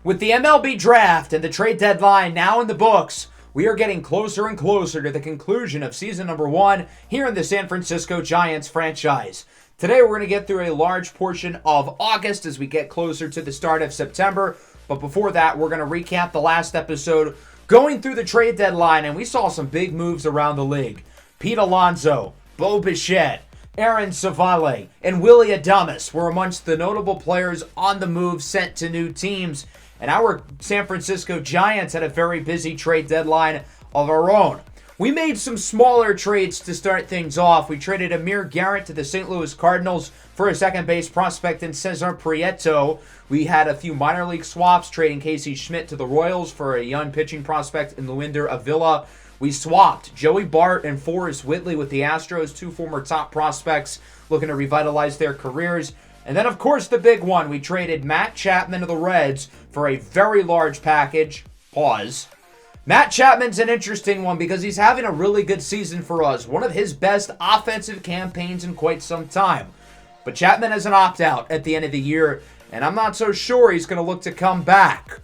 With the MLB draft and the trade deadline now in the books, we are getting closer and closer to the conclusion of season number 1 here in the San Francisco Giants franchise. Today we're going to get through a large portion of August as we get closer to the start of September. But before that, we're going to recap the last episode going through the trade deadline, and we saw some big moves around the league. Pete Alonso, Bo Bichette, Aaron Savale, and Willy Adames were amongst the notable players on the move sent to new teams. And our San Francisco Giants had a very busy trade deadline of our own. We made some smaller trades to start things off. We traded Amir Garrett to the St. Louis Cardinals for a second base prospect in Cesar Prieto. We had a few minor league swaps, trading Casey Schmidt to the Royals for a young pitching prospect in Luinder Avila. We swapped Joey Bart and Forrest Whitley with the Astros, two former top prospects looking to revitalize their careers. And then, of course, the big one, we traded Matt Chapman to the Reds for a very large package. Pause. Matt Chapman's an interesting one because he's having a really good season for us. One of his best offensive campaigns in quite some time. But Chapman has an opt-out at the end of the year, and I'm not so sure he's going to look to come back.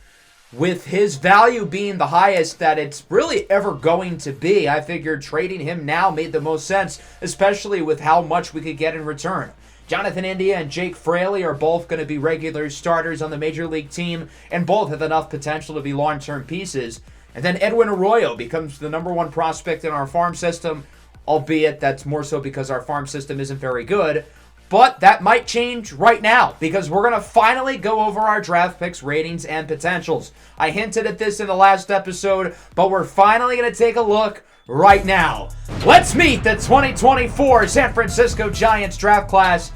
With his value being the highest that it's really ever going to be, I figured trading him now made the most sense, especially with how much we could get in return. Jonathan India and Jake Fraley are both going to be regular starters on the Major League team, and both have enough potential to be long-term pieces. And then Edwin Arroyo becomes the number one prospect in our farm system, albeit that's more so because our farm system isn't very good. But that might change right now, because we're going to finally go over our draft picks, ratings, and potentials. I hinted at this in the last episode, but we're finally going to take a look right now. Let's meet the 2024 San Francisco Giants draft class.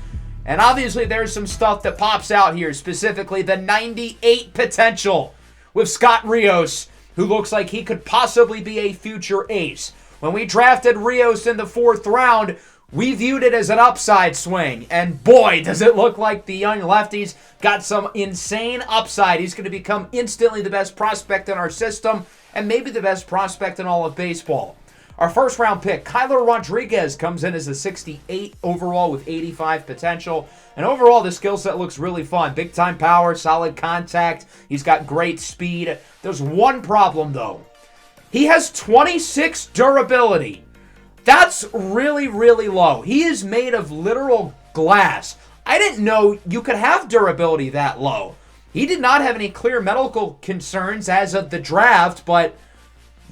And obviously there's some stuff that pops out here, specifically the 98 potential with Scott Rios, who looks like he could possibly be a future ace. When we drafted Rios in the 4th round, we viewed it as an upside swing, and boy, does it look like the young lefty's got some insane upside. He's going to become instantly the best prospect in our system, and maybe the best prospect in all of baseball. Our first round pick, Kyler Rodriguez, comes in as a 68 overall with 85 potential. And overall, the skill set looks really fun. Big time power, solid contact. He's got great speed. There's one problem, though. He has 26 durability. That's really, really low. He is made of literal glass. I didn't know you could have durability that low. He did not have any clear medical concerns as of the draft, but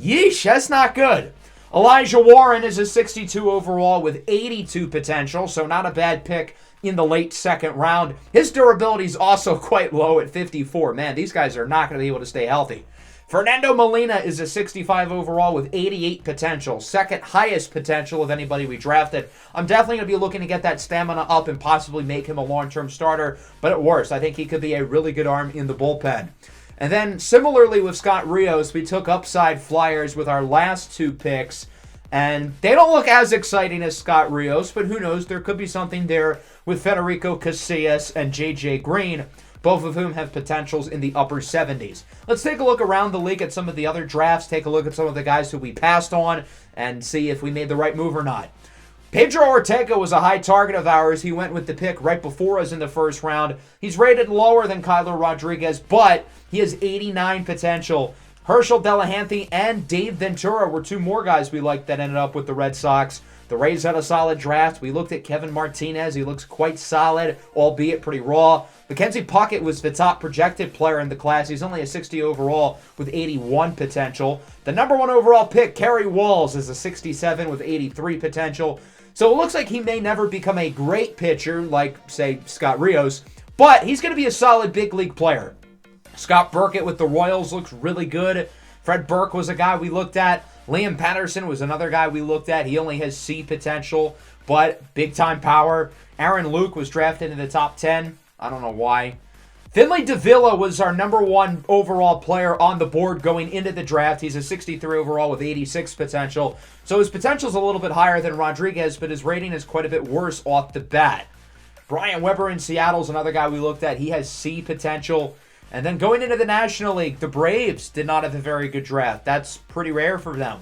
yeesh, that's not good. Elijah Warren is a 62 overall with 82 potential, so not a bad pick in the late 2nd round. His durability is also quite low at 54. Man, these guys are not going to be able to stay healthy. Fernando Molina is a 65 overall with 88 potential, 2nd highest potential of anybody we drafted. I'm definitely going to be looking to get that stamina up and possibly make him a long-term starter, but at worst, I think he could be a really good arm in the bullpen. And then, similarly with Scott Rios, we took upside flyers with our last 2 picks, and they don't look as exciting as Scott Rios, but who knows, there could be something there with Federico Casillas and J.J. Green, both of whom have potentials in the upper 70s. Let's take a look around the league at some of the other drafts, take a look at some of the guys who we passed on, and see if we made the right move or not. Pedro Ortega was a high target of ours. He went with the pick right before us in the 1st round. He's rated lower than Kyler Rodriguez, but he has 89 potential. Herschel Delahanty and Dave Ventura were 2 more guys we liked that ended up with the Red Sox. The Rays had a solid draft. We looked at Kevin Martinez. He looks quite solid, albeit pretty raw. Mackenzie Puckett was the top projected player in the class. He's only a 60 overall with 81 potential. The number 1 overall pick, Kerry Walls, is a 67 with 83 potential. So it looks like he may never become a great pitcher like, say, Scott Rios, but he's going to be a solid big league player. Scott Burkett with the Royals looks really good. Fred Burke was a guy we looked at. Liam Patterson was another guy we looked at. He only has C potential, but big-time power. Aaron Luke was drafted in the top 10. I don't know why. Finley Davila was our number 1 overall player on the board going into the draft. He's a 63 overall with 86 potential. So his potential is a little bit higher than Rodriguez, but his rating is quite a bit worse off the bat. Brian Weber in Seattle is another guy we looked at. He has C potential. And then going into the National League, the Braves did not have a very good draft. That's pretty rare for them.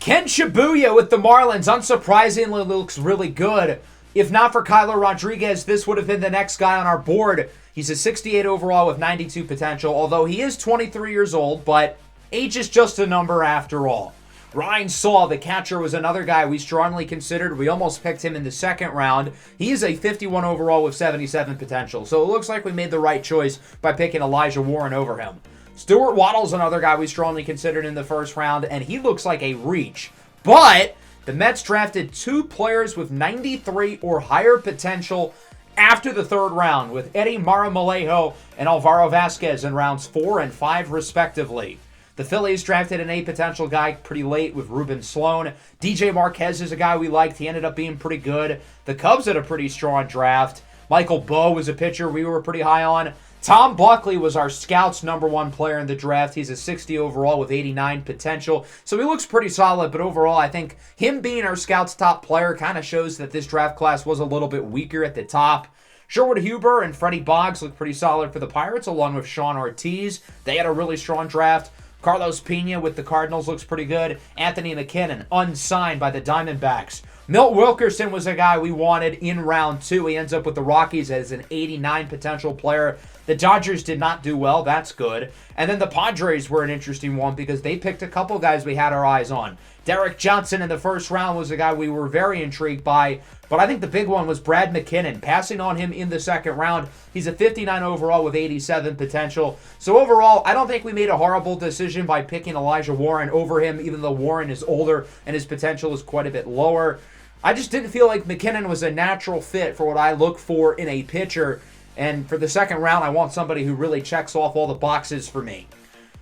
Ken Shibuya with the Marlins, unsurprisingly, looks really good. If not for Kyler Rodriguez, this would have been the next guy on our board. He's a 68 overall with 92 potential, although he is 23 years old, but age is just a number after all. Ryan Saul, the catcher, was another guy we strongly considered. We almost picked him in the second round. He's a 51 overall with 77 potential, so it looks like we made the right choice by picking Elijah Warren over him. Stuart Waddle's another guy we strongly considered in the first round, and he looks like a reach. But the Mets drafted 2 players with 93 or higher potential after the third round, with Eddie Maramalejo and Alvaro Vasquez in rounds 4 and 5 respectively. The Phillies drafted an A potential guy pretty late with Ruben Sloan. DJ Marquez is a guy we liked. He ended up being pretty good. The Cubs had a pretty strong draft. Michael Bowe was a pitcher we were pretty high on. Tom Buckley was our Scouts' #1 player in the draft. He's a 60 overall with 89 potential. So he looks pretty solid, but overall I think him being our Scouts' top player kind of shows that this draft class was a little bit weaker at the top. Sherwood Huber and Freddie Boggs looked pretty solid for the Pirates, along with Sean Ortiz. They had a really strong draft. Carlos Pena with the Cardinals looks pretty good. Anthony McKinnon, unsigned by the Diamondbacks. Milt Wilkerson was a guy we wanted in round 2. He ends up with the Rockies as an 89 potential player. The Dodgers did not do well. That's good. And then the Padres were an interesting one because they picked a couple guys we had our eyes on. Derek Johnson in the first round was a guy we were very intrigued by. But I think the big one was Brad McKinnon. Passing on him in the second round. He's a 59 overall with 87 potential. So overall, I don't think we made a horrible decision by picking Elijah Warren over him, even though Warren is older and his potential is quite a bit lower. I just didn't feel like McKinnon was a natural fit for what I look for in a pitcher. And for the second round, I want somebody who really checks off all the boxes for me.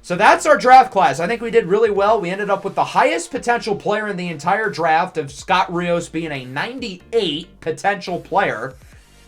So that's our draft class. I think we did really well. We ended up with the highest potential player in the entire draft, of Scott Rios being a 98 potential player.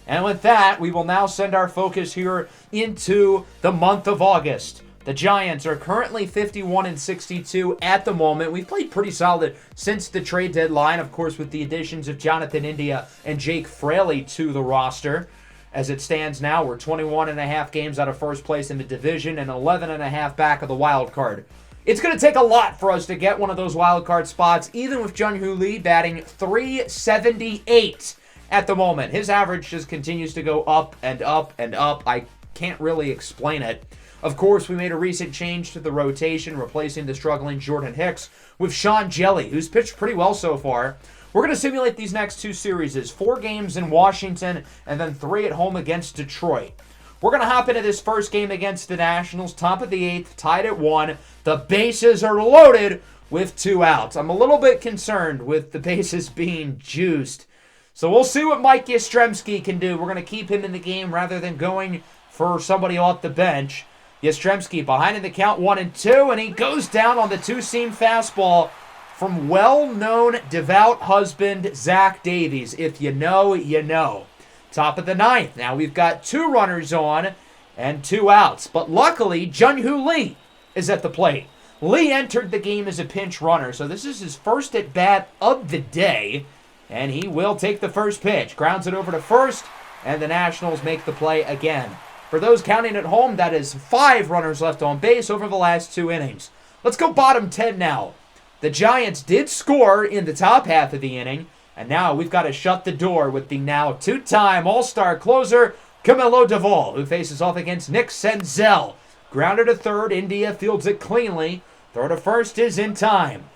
And with that, we will now send our focus here into the month of August. The Giants are currently 51-62 at the moment. We've played pretty solid since the trade deadline, of course, with the additions of Jonathan India and Jake Fraley to the roster. As it stands now, we're 21.5 games out of first place in the division and 11.5 back of the wild card. It's going to take a lot for us to get one of those wild card spots, even with Jung-Hoo Lee batting .378 at the moment. His average just continues to go up and up and up. I can't really explain it. Of course, we made a recent change to the rotation, replacing the struggling Jordan Hicks with Sean Jelly, who's pitched pretty well so far. We're going to simulate these next 2 series, 4 games in Washington and then 3 at home against Detroit. We're going to hop into this first game against the Nationals, top of the 8th, tied at 1. The bases are loaded with 2 outs. I'm a little bit concerned with the bases being juiced. So we'll see what Mike Yastrzemski can do. We're going to keep him in the game rather than going for somebody off the bench. Yastrzemski behind in the count 1-2, and he goes down on the 2-seam fastball from well-known devout husband Zach Davies. If you know, you know. Top of the 9th. Now we've got 2 runners on and 2 outs. But luckily, Jung-Hoo Lee is at the plate. Lee entered the game as a pinch runner, so this is his first at-bat of the day. And he will take the first pitch. Grounds it over to first, and the Nationals make the play again. For those counting at home, that is 5 runners left on base over the last 2 innings. Let's go bottom 10 now. The Giants did score in the top half of the inning, and now we've got to shut the door with the now 2-time All-Star closer, Camilo Doval, who faces off against Nick Senzel. Grounded to third, India fields it cleanly. Throw to first is in time.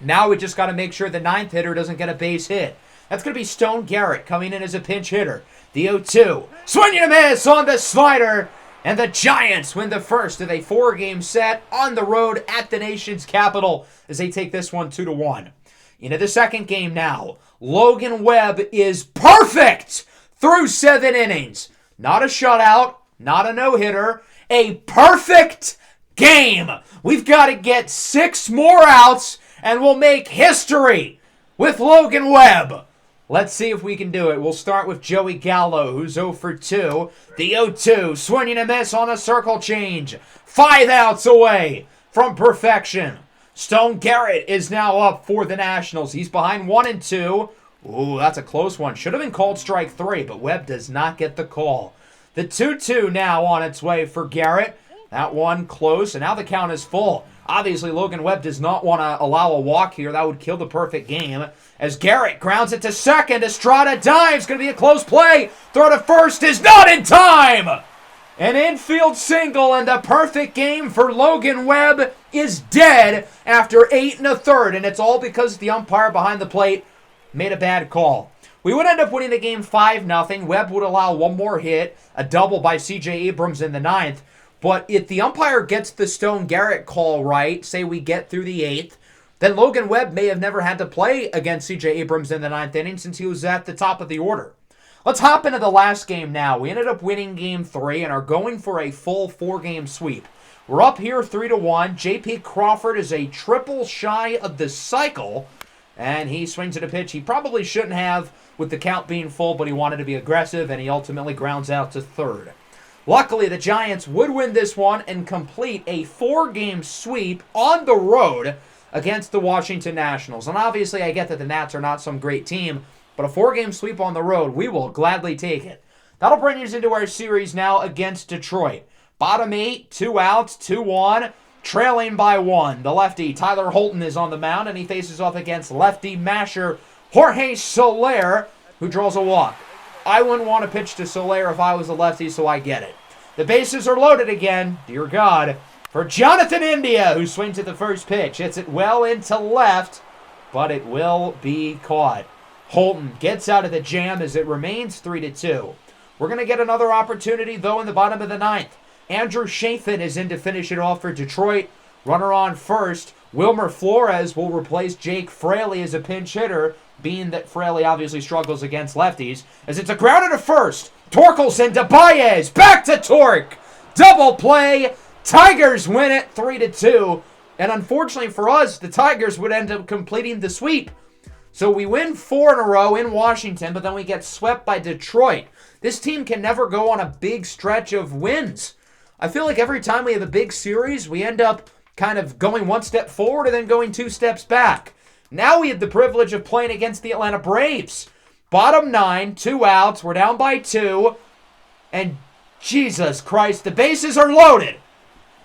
Now we just got to make sure the 9th hitter doesn't get a base hit. That's going to be Stone Garrett coming in as a pinch hitter. The 0-2. Swing and a miss on the slider. And the Giants win the first of a 4-game set on the road at the nation's capital as they take this one 2-1. Into the second game now. Logan Webb is perfect through 7 innings. Not a shutout, not a no-hitter, a perfect game. We've got to get 6 more outs and we'll make history with Logan Webb. Let's see if we can do it. We'll start with Joey Gallo, who's 0 for 2. The 0-2, swinging a miss on a circle change. 5 outs away from perfection. Stone Garrett is now up for the Nationals. He's behind 1-2. Ooh, that's a close one. Should have been called strike 3, but Webb does not get the call. The 2-2 now on its way for Garrett. That one close, and now the count is full. Obviously, Logan Webb does not want to allow a walk here. That would kill the perfect game. As Garrett grounds it to second, Estrada dives. Going to be a close play. Throw to first is not in time. An infield single, and the perfect game for Logan Webb is dead after 8 1/3, and it's all because the umpire behind the plate made a bad call. We would end up winning the game 5-0. Webb would allow one more hit, a double by C.J. Abrams in the 9th. But if the umpire gets the Stone Garrett call right, say we get through the 8th, then Logan Webb may have never had to play against C.J. Abrams in the 9th inning since he was at the top of the order. Let's hop into the last game now. We ended up winning game 3 and are going for a full 4-game sweep. We're up here 3-1. J.P. Crawford is a triple shy of the cycle, and he swings at a pitch he probably shouldn't have with the count being full, but he wanted to be aggressive, and he ultimately grounds out to third. Luckily, the Giants would win this one and complete a 4-game sweep on the road against the Washington Nationals. And obviously, I get that the Nats are not some great team, but a 4-game sweep on the road, we will gladly take it. That'll bring us into our series now against Detroit. Bottom 8, 2 outs, 2-1, trailing by 1. The lefty, Tyler Holton, is on the mound, and he faces off against lefty masher Jorge Soler, who draws a walk. I wouldn't want to pitch to Soler if I was a lefty, so I get it. The bases are loaded again, dear God, for Jonathan India, who swings at the first pitch. Hits it well into left, but it will be caught. Holton gets out of the jam as it remains 3-2. We're going to get another opportunity, though, in the bottom of the 9th. Andrew Chafin is in to finish it off for Detroit. Runner on first. Wilmer Flores will replace Jake Fraley as a pinch hitter, being that Fraley obviously struggles against lefties, as it's a grounder to first. Torkelson to Baez. Back to Torque. Double play. Tigers win it 3-2. And unfortunately for us, the Tigers would end up completing the sweep. So we win 4 in a row in Washington, but then we get swept by Detroit. This team can never go on a big stretch of wins. I feel like every time we have a big series, we end up kind of going 1 step forward and then going 2 steps back. Now we have the privilege of playing against the Atlanta Braves. Bottom 9, 2 outs, we're down by 2, and Jesus Christ, the bases are loaded.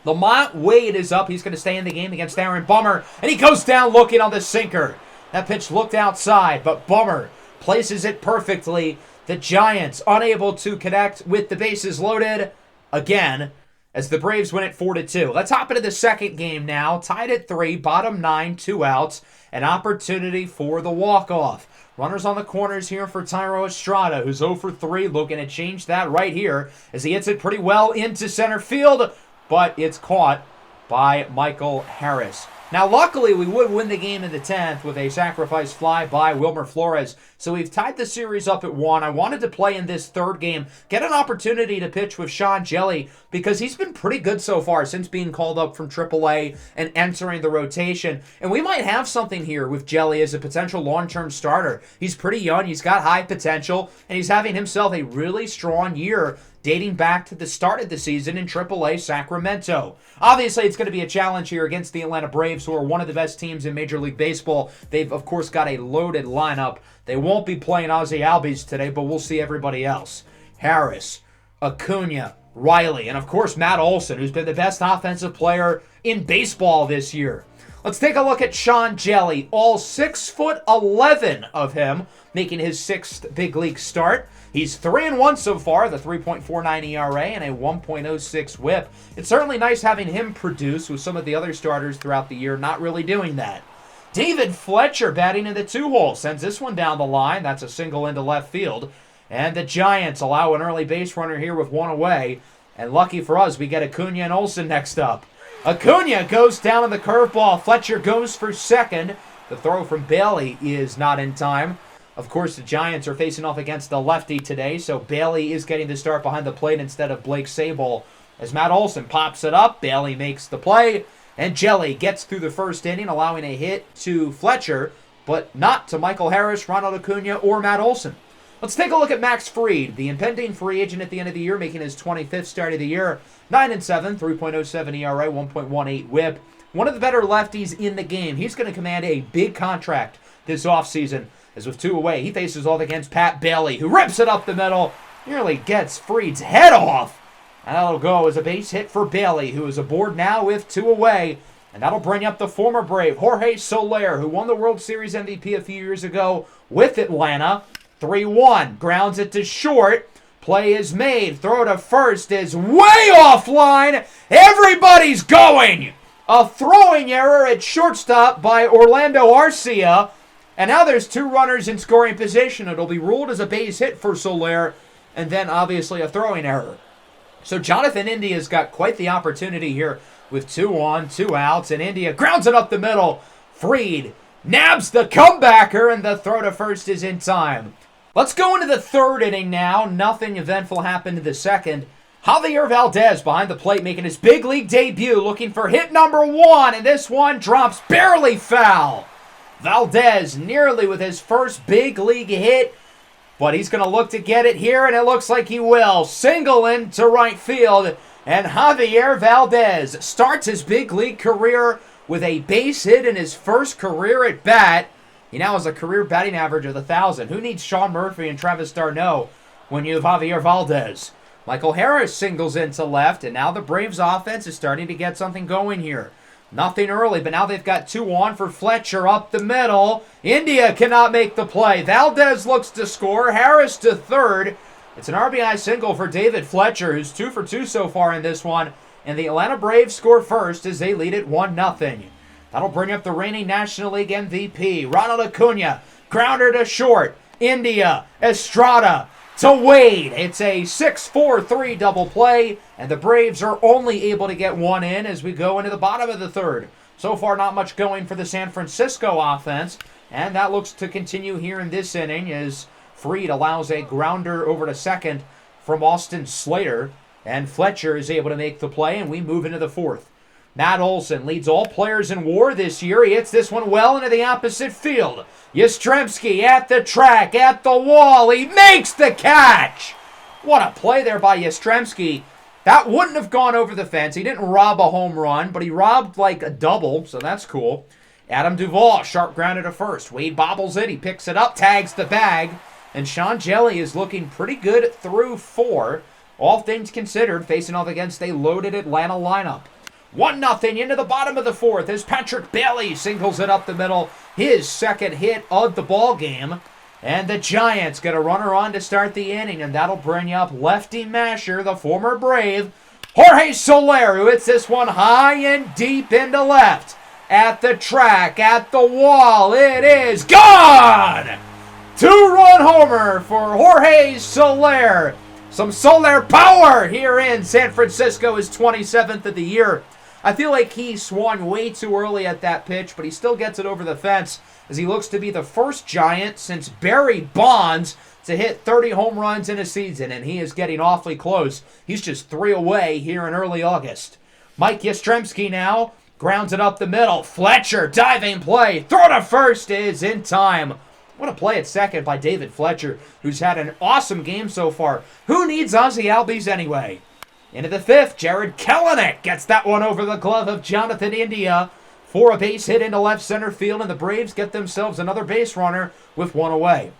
Lamont Wade is up. He's going to stay in the game against Aaron Bummer, and he goes down looking on the sinker. That pitch looked outside, but Bummer places it perfectly. The Giants unable to connect with the bases loaded again as the Braves win it 4-2. Let's hop into the second game now. Tied at 3, bottom 9, 2 outs. An opportunity for the walk-off. Runners on the corners here for Tyro Estrada, who's 0 for 3, looking to change that right here as he hits it pretty well into center field, but it's caught by Michael Harris. Now, luckily, we would win the game in the 10th with a sacrifice fly by Wilmer Flores. So we've tied the series up at 1. I wanted to play in this third game, get an opportunity to pitch with Sean Jelly because he's been pretty good so far since being called up from AAA and entering the rotation. And we might have something here with Jelly as a potential long-term starter. He's pretty young, he's got high potential, and he's having himself a really strong year dating back to the start of the season in AAA Sacramento. Obviously, it's going to be a challenge here against the Atlanta Braves, who are one of the best teams in Major League Baseball. They've, of course, got a loaded lineup. They won't be playing Ozzie Albies today, but we'll see everybody else. Harris, Acuna, Riley, and, of course, Matt Olson, who's been the best offensive player in baseball this year. Let's take a look at Sean Jelly, all 6'11" of him, making his 6th big league start. He's 3-1 so far, the 3.49 ERA and a 1.06 whip. It's certainly nice having him produce with some of the other starters throughout the year not really doing that. David Fletcher batting in the 2-hole, sends this one down the line. That's a single into left field. And the Giants allow an early base runner here with 1 away. And lucky for us, we get Acuna and Olsen next up. Acuna goes down on the curveball. Fletcher goes for second. The throw from Bailey is not in time. Of course, the Giants are facing off against the lefty today, so Bailey is getting the start behind the plate instead of Blake Sable. As Matt Olson pops it up, Bailey makes the play, and Jelly gets through the first inning, allowing a hit to Fletcher, but not to Michael Harris, Ronald Acuna, or Matt Olson. Let's take a look at Max Fried, the impending free agent at the end of the year, making his 25th start of the year. 9-7, 3.07 ERA, 1.18 whip. One of the better lefties in the game. He's going to command a big contract this offseason. As with 2 away, he faces off against Pat Bailey, who rips it up the middle, nearly gets Fried's head off. And that'll go as a base hit for Bailey, who is aboard now with 2 away. And that'll bring up the former Brave, Jorge Soler, who won the World Series MVP a few years ago with Atlanta. 3-1, grounds it to short. Play is made. Throw to first is way offline. Everybody's going. A throwing error at shortstop by Orlando Arcia. And now there's 2 runners in scoring position. It'll be ruled as a base hit for Soler. And then obviously a throwing error. So Jonathan India's got quite the opportunity here with 2 on, 2 outs. And India grounds it up the middle. Fried nabs the comebacker. And the throw to first is in time. Let's go into the 3rd inning now. Nothing eventful happened in the 2nd. Javier Valdez behind the plate making his big league debut, looking for hit number 1, and this one drops barely foul. Valdez nearly with his first big league hit, but he's going to look to get it here, and it looks like he will. Single into right field, and Javier Valdez starts his big league career with a base hit in his first career at bat. He now has a career batting average of 1,000. Who needs Sean Murphy and Travis d'Arnaud when you have Javier Valdez? Michael Harris singles into left, and now the Braves offense is starting to get something going here. Nothing early, but now they've got 2 on for Fletcher up the middle. India cannot make the play. Valdez looks to score. Harris to third. It's an RBI single for David Fletcher, who's 2 for 2 so far in this one. And the Atlanta Braves score first as they lead it 1-0. That'll bring up the reigning National League MVP, Ronald Acuna. Grounder to short. India, Estrada to Wade. It's a 6-4-3 double play, and the Braves are only able to get 1 in as we go into the bottom of the 3rd. So far, not much going for the San Francisco offense, and that looks to continue here in this inning as Fried allows a grounder over to second from Austin Slater, and Fletcher is able to make the play, and we move into the 4th. Matt Olson leads all players in WAR this year. He hits this one well into the opposite field. Yastrzemski at the track, at the wall. He makes the catch. What a play there by Yastrzemski. That wouldn't have gone over the fence. He didn't rob a home run, but he robbed like a double, so that's cool. Adam Duvall, sharp grounded to first. Wade bobbles it. He picks it up, tags the bag. And Sean Jelly is looking pretty good through 4. All things considered, facing off against a loaded Atlanta lineup. 1-0 into the bottom of the 4th as Patrick Bailey singles it up the middle. His 2nd hit of the ball game. And the Giants get a runner on to start the inning, and that'll bring up lefty masher, the former Brave, Jorge Soler, who hits this one high and deep into left. At the track, at the wall, it is gone! 2-run homer for Jorge Soler. Some Soler power here in San Francisco, his 27th of the year. I feel like he swung way too early at that pitch, but he still gets it over the fence as he looks to be the first Giant since Barry Bonds to hit 30 home runs in a season, and he is getting awfully close. He's just 3 away here in early August. Mike Yastrzemski now grounds it up the middle. Fletcher, diving play. Throw to first is in time. What a play at second by David Fletcher, who's had an awesome game so far. Who needs Ozzie Albies anyway? Into the 5th, Jared Kelenic gets that one over the glove of Jonathan India for a base hit into left center field, and the Braves get themselves another base runner with 1 away.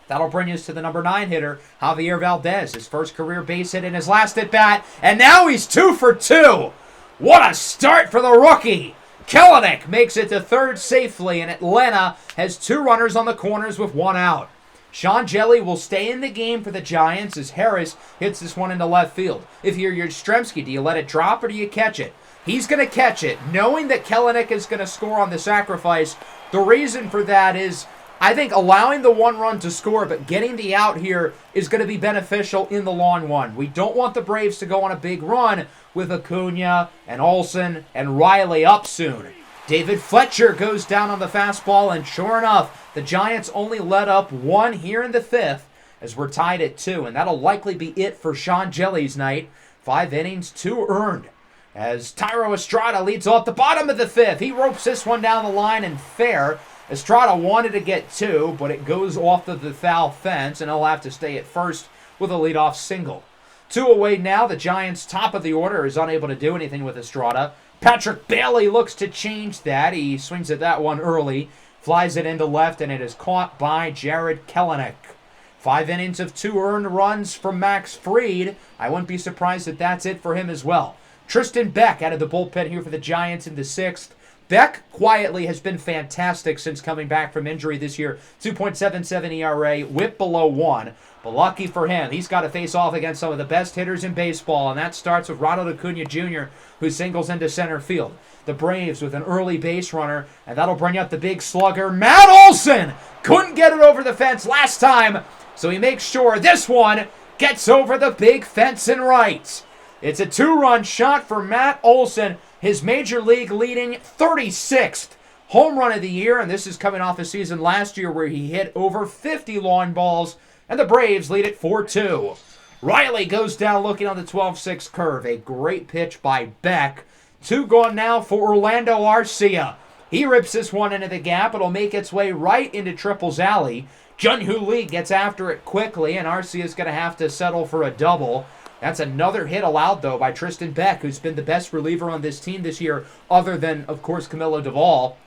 That'll bring us to the number 9 hitter, Javier Valdez, his first career base hit in his last at-bat, and now he's 2 for 2. What a start for the rookie! Kelenic makes it to 3rd safely, and Atlanta has 2 runners on the corners with 1 out. Sean Jelly will stay in the game for the Giants as Harris hits this one into left field. If you're Yastrzemski, do you let it drop or do you catch it? He's going to catch it, knowing that Kelenic is going to score on the sacrifice. The reason for that is, I think allowing the 1 run to score, but getting the out here is going to be beneficial in the long run. We don't want the Braves to go on a big run with Acuna and Olson and Riley up soon. David Fletcher goes down on the fastball, and sure enough, the Giants only let up 1 here in the 5th as we're tied at 2, and that'll likely be it for Sean Jelly's night. 5 innings, 2 earned. As Thairo Estrada leads off the bottom of the 5th. He ropes this one down the line and fair. Estrada wanted to get 2, but it goes off of the foul fence, and he'll have to stay at first with a leadoff single. 2 away now. The Giants' top of the order is unable to do anything with Estrada. Patrick Bailey looks to change that. He swings at that one early, flies it into left, and it is caught by Jared Kelenic. 5 innings of 2 earned runs from Max Fried. I wouldn't be surprised if that's it for him as well. Tristan Beck out of the bullpen here for the Giants in the 6th. Beck quietly has been fantastic since coming back from injury this year. 2.77 ERA, whip below 1. But lucky for him, he's got to face off against some of the best hitters in baseball, and that starts with Ronald Acuna Jr., who singles into center field. The Braves with an early base runner, and that'll bring up the big slugger, Matt Olson! Couldn't get it over the fence last time, so he makes sure this one gets over the big fence and right. It's a 2-run shot for Matt Olson, his major league leading 36th home run of the year, and this is coming off a season last year where he hit over 50 long balls, and the Braves lead it 4-2. Riley goes down looking on the 12-6 curve. A great pitch by Beck. 2 gone now for Orlando Arcia. He rips this one into the gap. It'll make its way right into Triple's alley. Jun-Hoo Lee gets after it quickly, and Arcia's going to have to settle for a double. That's another hit allowed, though, by Tristan Beck, who's been the best reliever on this team this year, other than, of course, Camilo Duvall.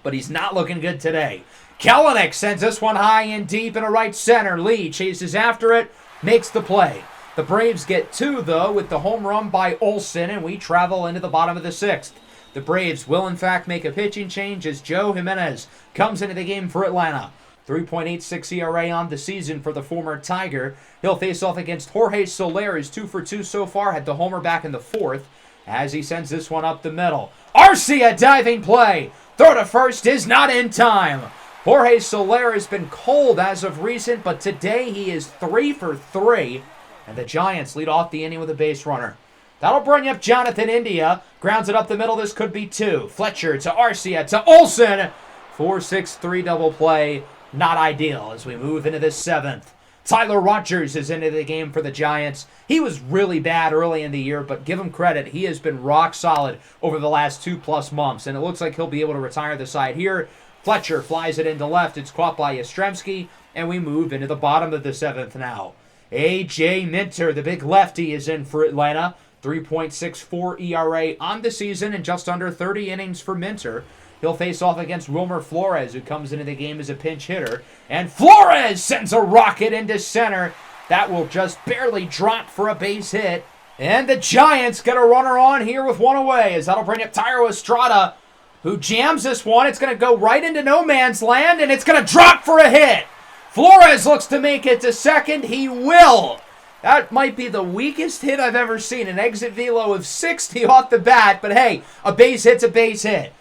But he's not looking good today. Kelenic sends this one high and deep into right center. Lee chases after it, makes the play. The Braves get 2, though, with the home run by Olson, and we travel into the bottom of the 6th. The Braves will, in fact, make a pitching change as Joe Jimenez comes into the game for Atlanta. 3.86 ERA on the season for the former Tiger. He'll face off against Jorge Soler, who's 2 for 2 so far, had the homer back in the 4th, as he sends this one up the middle. Arcia diving play. Throw to first is not in time. Jorge Soler has been cold as of recent, but today he is 3 for 3, and the Giants lead off the inning with a base runner. That'll bring up Jonathan India. Grounds it up the middle. This could be 2. Fletcher to Arcia to Olson. 4-6-3 double play. Not ideal as we move into the 7th. Tyler Rogers is into the game for the Giants. He was really bad early in the year, but give him credit. He has been rock solid over the last 2+ months, and it looks like he'll be able to retire the side here. Fletcher flies it into left. It's caught by Yastrzemski, and we move into the bottom of the 7th now. A.J. Minter, the big lefty, is in for Atlanta. 3.64 ERA on the season and just under 30 innings for Minter. He'll face off against Wilmer Flores, who comes into the game as a pinch hitter. And Flores sends a rocket into center. That will just barely drop for a base hit. And the Giants get a runner on here with 1 away, as that'll bring up Thairo Estrada, who jams this one. It's going to go right into no man's land, and it's going to drop for a hit. Flores looks to make it to second. He will. That might be the weakest hit I've ever seen. An exit velo of 60 off the bat, but hey, a base hit's a base hit.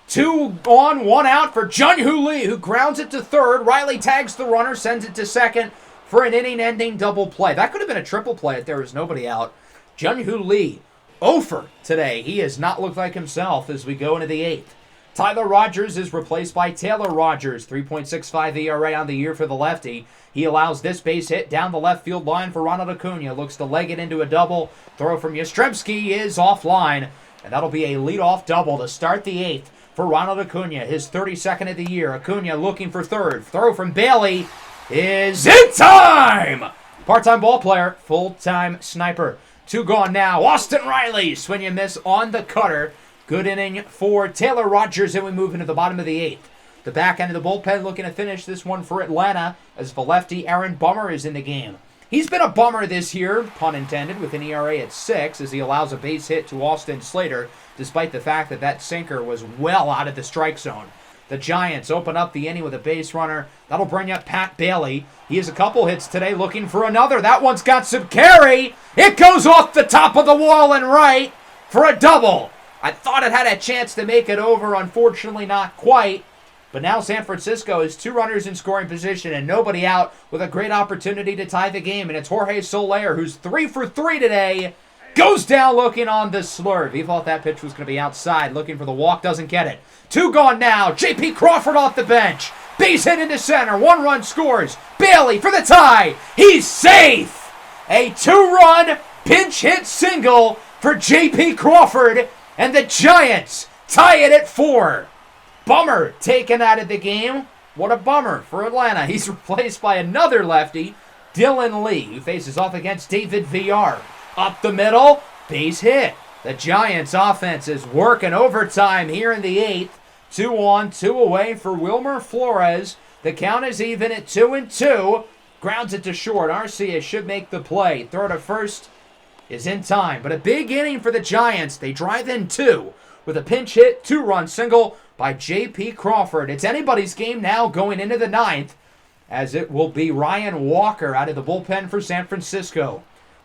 2 on, 1 out for Jun-Hoo Lee, who grounds it to third. Riley tags the runner, sends it to second for an inning-ending double play. That could have been a triple play if there was nobody out. Jun-Hoo Lee, 0 for today. He has not looked like himself as we go into the 8th. Tyler Rogers is replaced by Taylor Rogers. 3.65 ERA on the year for the lefty. He allows this base hit down the left field line for Ronald Acuna. Looks to leg it into a double. Throw from Yastrzemski is offline. And that'll be a leadoff double to start the 8th for Ronald Acuna, his 32nd of the year. Acuna looking for third. Throw from Bailey is in time! Part-time ball player, full-time sniper. 2 gone now. Austin Riley, swing and miss on the cutter. Good inning for Taylor Rogers, and we move into the bottom of the 8th. The back end of the bullpen looking to finish this one for Atlanta, as the lefty Aaron Bummer is in the game. He's been a bummer this year, pun intended, with an ERA at 6, as he allows a base hit to Austin Slater, despite the fact that that sinker was well out of the strike zone. The Giants open up the inning with a base runner. That'll bring up Pat Bailey. He has a couple hits today, looking for another. That one's got some carry. It goes off the top of the wall and right for a double. I thought it had a chance to make it over. Unfortunately, not quite. But now San Francisco is 2 runners in scoring position and nobody out, with a great opportunity to tie the game. And it's Jorge Soler, who's 3 for 3 today, goes down looking on the slurve. He thought that pitch was going to be outside, looking for the walk, doesn't get it. 2 gone now. J.P. Crawford off the bench. Base hit into center. 1 run scores. Bailey for the tie. He's safe. A 2-run pinch hit single for J.P. Crawford, and the Giants tie it at 4. Bummer taken out of the game. What a bummer for Atlanta. He's replaced by another lefty, Dylan Lee, who faces off against David Villar. Up the middle, base hit. The Giants offense is working overtime here in the 8th. 2 on, 2 away for Wilmer Flores. The count is even at 2-2. Grounds it to short. Arcia should make the play. Throw to first is in time. But a big inning for the Giants. They drive in 2 with a pinch hit, 2-run single by J.P. Crawford. It's anybody's game now going into the 9th, as it will be Ryan Walker out of the bullpen for San Francisco.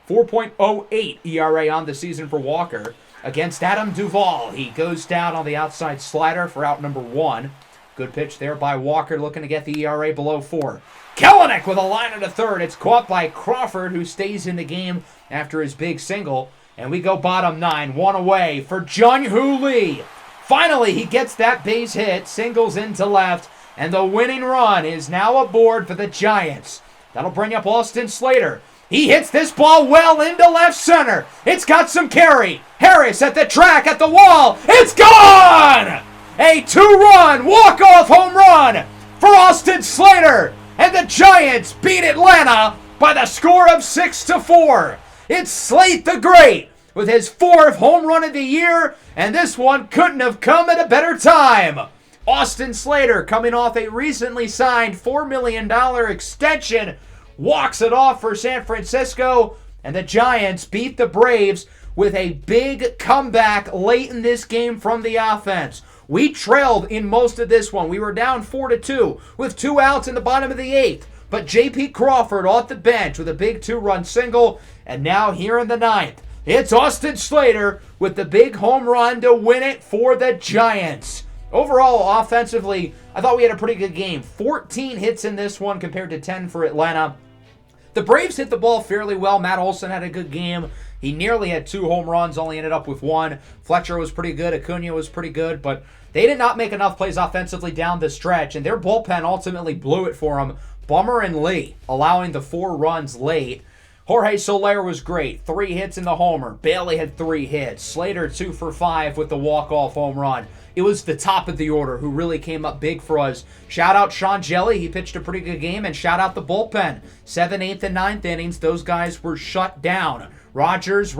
4.08 ERA on the season for Walker against Adam Duvall. He goes down on the outside slider for out number 1. Good pitch there by Walker, looking to get the ERA below 4. Kelenic with a line to third. It's caught by Crawford, who stays in the game after his big single. And we go bottom 9, 1 away for Jung-Hoo Lee. Finally, he gets that base hit, singles into left, and the winning run is now aboard for the Giants. That'll bring up Austin Slater. He hits this ball well into left center. It's got some carry. Harris at the track, at the wall. It's gone! A 2-run walk-off home run for Austin Slater. And the Giants beat Atlanta by the score of 6-4. It's Slate the Great with his 4th home run of the year, and this one couldn't have come at a better time. Austin Slater, coming off a recently signed $4 million extension, walks it off for San Francisco, and the Giants beat the Braves with a big comeback late in this game from the offense. We trailed in most of this one. We were down 4-2 with 2 outs in the bottom of the 8th. But J.P. Crawford off the bench with a big 2-run single. And now here in the 9th, it's Austin Slater with the big home run to win it for the Giants. Overall, offensively, I thought we had a pretty good game. 14 hits in this one compared to 10 for Atlanta. The Braves hit the ball fairly well. Matt Olson had a good game. He nearly had 2 home runs, only ended up with 1. Fletcher was pretty good. Acuna was pretty good, but they did not make enough plays offensively down the stretch, and their bullpen ultimately blew it for them. Bummer and Lee allowing the 4 runs late. Jorge Soler was great. 3 hits in the homer. Bailey had 3 hits. Slater 2 for 5 with the walk-off home run. It was the top of the order who really came up big for us. Shout out Sean Jelly. He pitched a pretty good game. And shout out the bullpen. 7th, 8th, and 9th innings. Those guys were shut down. Rogers,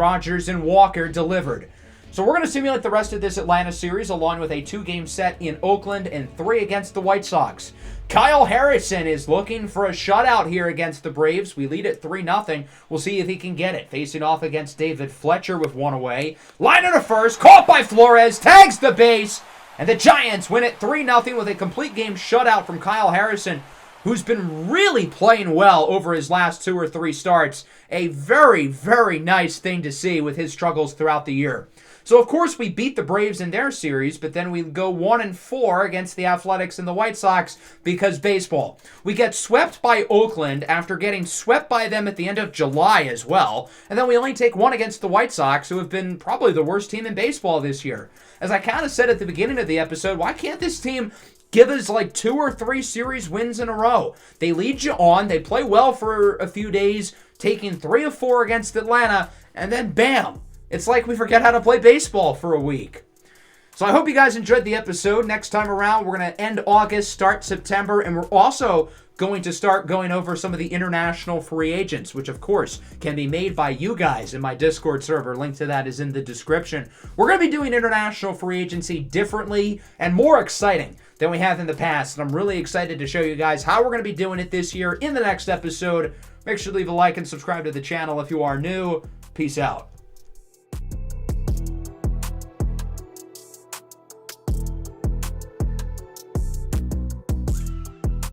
and Walker delivered. So we're going to simulate the rest of this Atlanta series along with a 2-game set in Oakland and 3 against the White Sox. Kyle Harrison is looking for a shutout here against the Braves. We lead at 3-0. We'll see if he can get it. Facing off against David Fletcher with 1 away. Liner to first, caught by Flores, tags the base, and the Giants win it 3-0 with a complete game shutout from Kyle Harrison, who's been really playing well over his last 2 or 3 starts. A very, very nice thing to see with his struggles throughout the year. So, of course, we beat the Braves in their series, but then we go 1-4 against the Athletics and the White Sox because baseball. We get swept by Oakland after getting swept by them at the end of July as well, and then we only take 1 against the White Sox, who have been probably the worst team in baseball this year. As I kind of said at the beginning of the episode, why can't this team give us like 2 or 3 series wins in a row? They lead you on, they play well for a few days, taking 3 of 4 against Atlanta, and then bam! It's like we forget how to play baseball for a week. So I hope you guys enjoyed the episode. Next time around, we're going to end August, start September, and we're also going to start going over some of the international free agents, which of course can be made by you guys in my Discord server. Link to that is in the description. We're going to be doing international free agency differently and more exciting than we have in the past. And I'm really excited to show you guys how we're going to be doing it this year in the next episode. Make sure to leave a like and subscribe to the channel if you are new. Peace out.